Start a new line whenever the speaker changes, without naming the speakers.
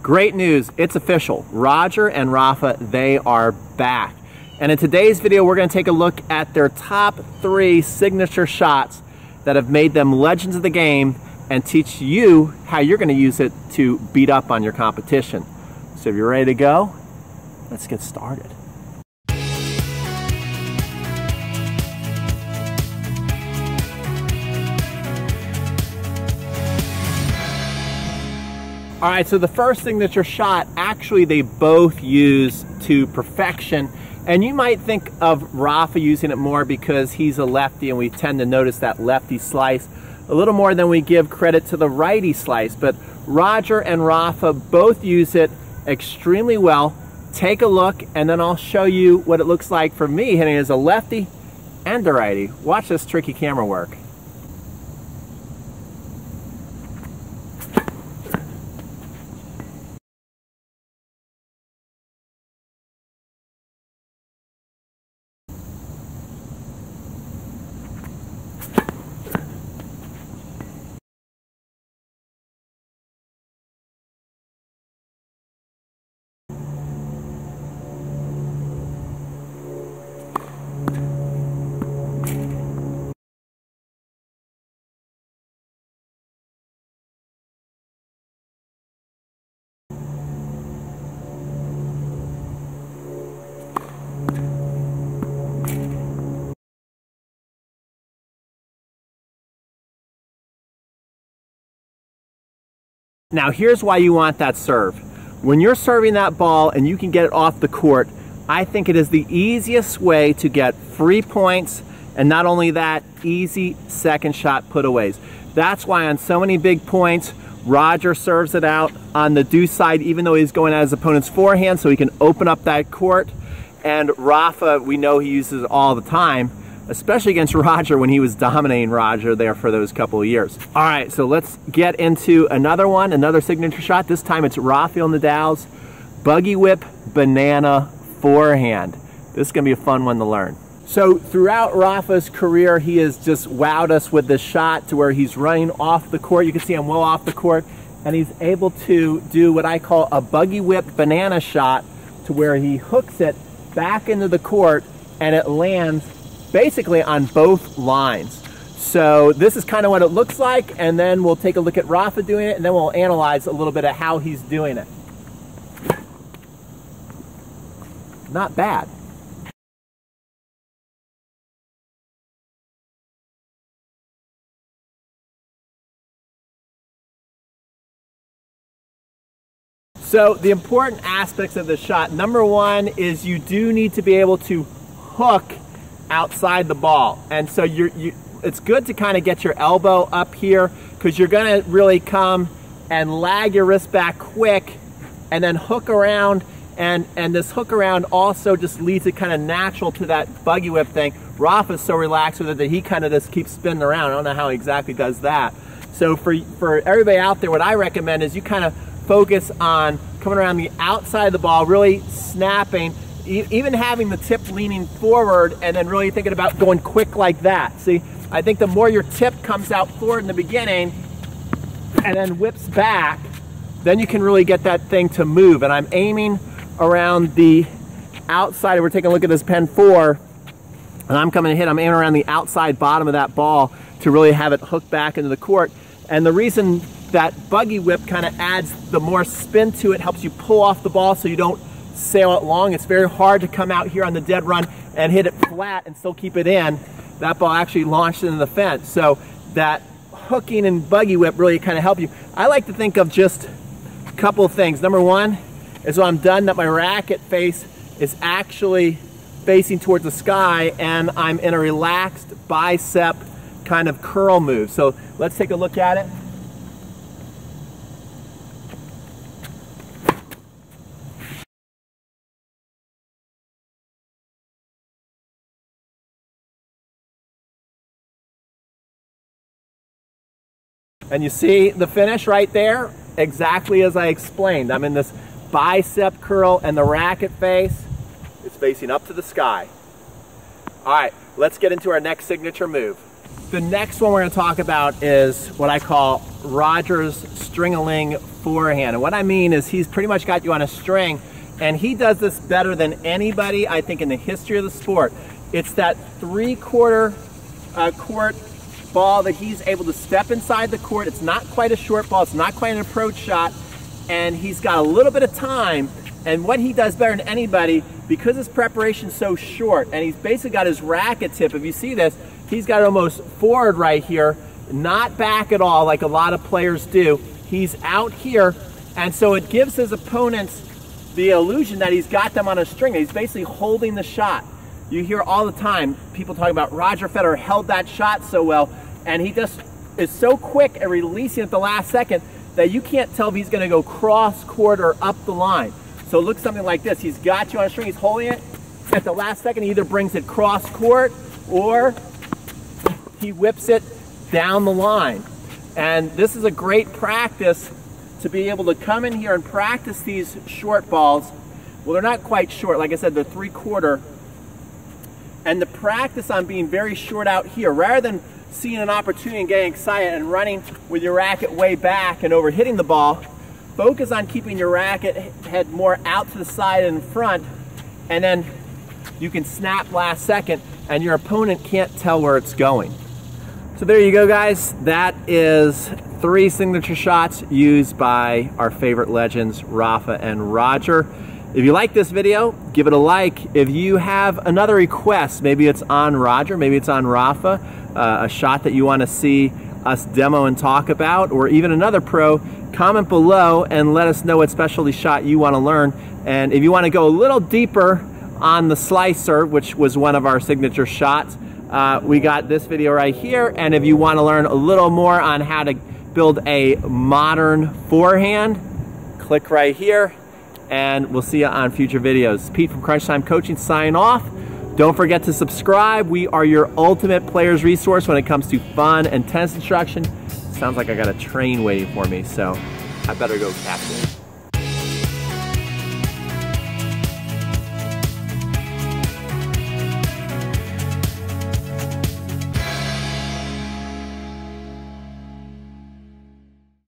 Great news, it's official. Roger and Rafa, they are back. And in today's video, we're going to take a look at their top 3 signature shots that have made them legends of the game and teach you how you're going to use it to beat up on your competition. So if you're ready to go, let's get started. All right, so the first signature shot, actually they both use to perfection. And you might think of Rafa using it more because he's a lefty and we tend to notice that lefty slice a little more than we give credit to the righty slice. But Roger and Rafa both use it extremely well. Take a look and then I'll show you what it looks like for me hitting as a lefty and a righty. Watch this tricky camera work. Now here's why you want that serve. When you're serving that ball and you can get it off the court, I think it is the easiest way to get free points, and not only that, easy second shot putaways. That's why on so many big points, Roger serves it out on the deuce side, even though he's going at his opponent's forehand, so he can open up that court. And Rafa, we know he uses it all the time, especially against Roger when he was dominating Roger there for those couple of years. All right, so let's get into another one, another signature shot. This time it's Rafael Nadal's buggy whip banana forehand. This is gonna be a fun one to learn. So throughout Rafa's career, he has just wowed us with this shot to where he's running off the court. You can see him well off the court, and he's able to do what I call a buggy whip banana shot, to where he hooks it back into the court and it lands basically on both lines. So this is kind of what it looks like, and then we'll take a look at Rafa doing it, and then we'll analyze a little bit of how he's doing it. Not bad. So the important aspects of the shot, number one is you do need to be able to hook outside the ball. And so it's good to kind of get your elbow up here, because you're going to really come and lag your wrist back quick and then hook around, and this hook around also just leads it kind of natural to that buggy whip thing. Rafa's so relaxed with it that he kind of just keeps spinning around. I don't know how he exactly does that. So for everybody out there, what I recommend is you kind of focus on coming around the outside of the ball, really snapping, even having the tip leaning forward, and then really thinking about going quick like that. See, I think the more your tip comes out forward in the beginning and then whips back, then you can really get that thing to move. And I'm aiming around the outside. We're taking a look at this pen 4, and I'm coming to hit. I'm aiming around the outside bottom of that ball to really have it hook back into the court. And the reason that buggy whip kind of adds the more spin to it, helps you pull off the ball so you don't sail it long. It's very hard to come out here on the dead run and hit it flat and still keep it in. That ball actually launched into the fence. So that hooking and buggy whip really kind of help you. I like to think of just a couple of things. Number one is when I'm done, that my racket face is actually facing towards the sky and I'm in a relaxed bicep kind of curl move. So let's take a look at it. And you see the finish right there, exactly as I explained. I'm in this bicep curl and the racket face is facing up to the sky. All right, let's get into our next signature move. The next one we're going to talk about is what I call Roger's String-a-ling forehand. And what I mean is he's pretty much got you on a string, and he does this better than anybody, I think, in the history of the sport. It's that 3/4 court ball that he's able to step inside the court. It's not quite a short ball, it's not quite an approach shot, and he's got a little bit of time. And what he does better than anybody, because his preparation's so short, and he's basically got his racket tip, if you see this, he's got it almost forward right here, not back at all like a lot of players do. He's out here, and so it gives his opponents the illusion that he's got them on a string. He's basically holding the shot. You hear all the time people talking about Roger Federer held that shot so well, and he just is so quick at releasing at the last second that you can't tell if he's going to go cross court or up the line. So it looks something like this. He's got you on a string, he's holding it. At the last second, he either brings it cross court or he whips it down the line. And this is a great practice to be able to come in here and practice these short balls. Well, they're not quite short. Like I said, they're 3/4. And the practice on being very short out here, rather than seeing an opportunity and getting excited and running with your racket way back and over hitting the ball, focus on keeping your racket head more out to the side and in front, and then you can snap last second and your opponent can't tell where it's going. So there you go, guys. That is 3 signature shots used by our favorite legends, Rafa and Roger. If you like this video, give it a like. If you have another request, maybe it's on Roger, maybe it's on Rafa, a shot that you want to see us demo and talk about, or even another pro, comment below and let us know what specialty shot you want to learn. And if you want to go a little deeper on the slice serve, which was one of our signature shots, we got this video right here. And if you want to learn a little more on how to build a modern forehand, click right here, and we'll see you on future videos. Pete from Crunch Time Coaching signing off. Don't forget to subscribe. We are your ultimate player's resource when it comes to fun and tennis instruction. Sounds like I got a train waiting for me, so I better go catch it.